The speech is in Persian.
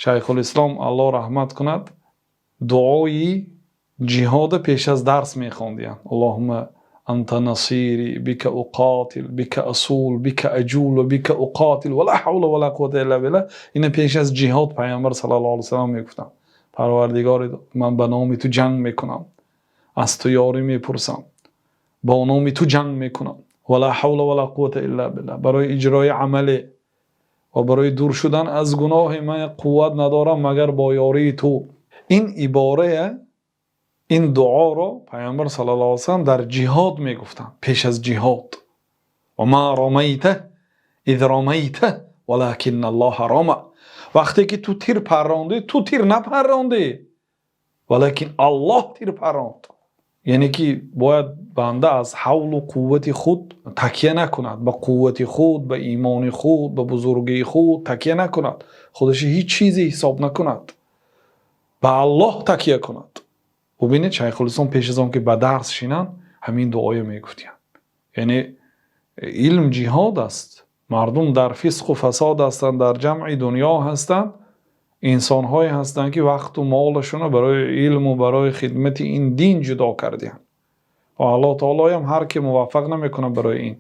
شیخ الاسلام الله رحمت کند دعای جهاد پیش از درس میخوندیم. اللهم انت نصیری بک اقاتل بک اصول بک اجول بک اقاتل ولا حول ولا قوة الا بالله. این پیش از جهاد پیامبر صلی الله علیه و سلم میگفتن پروردگار من به نام تو جنگ میکنم، از تو یاری میپرسم، با نام تو جنگ میکنم، ولا حول ولا قوة الا بالله. برای اجرای عمل و برای دور شدن از گناه من قوت ندارم مگر با یاری تو. این عباره، این دعا رو پیامبر صلی الله علیه و سلم در جهاد میگفتن، پیش از جهاد. و ما رمیته اذ رمیته ولکن الله رمى. وقتی که تو تیر پراندی، تو تیر نپراندی ولکن الله تیر پراند. یعنی که باید بنده از حول و قوت خود تکیه نکند، به قوت خود، به ایمان خود، به بزرگی خود تکیه نکند، خودش هیچ چیزی حساب نکند، به الله تکیه کند. ببینید شیخ الاسلام پیش از آن که به درس شینن همین دعای میگفتن. یعنی علم جهاد است. مردم در فسق و فساد هستند، در جمع دنیا هستند، انسان های هستند که وقت و مالشون برای علم و برای خدمت این دین جدا کردن و الله تعالی هم هر که موفق نمیکنه برای این.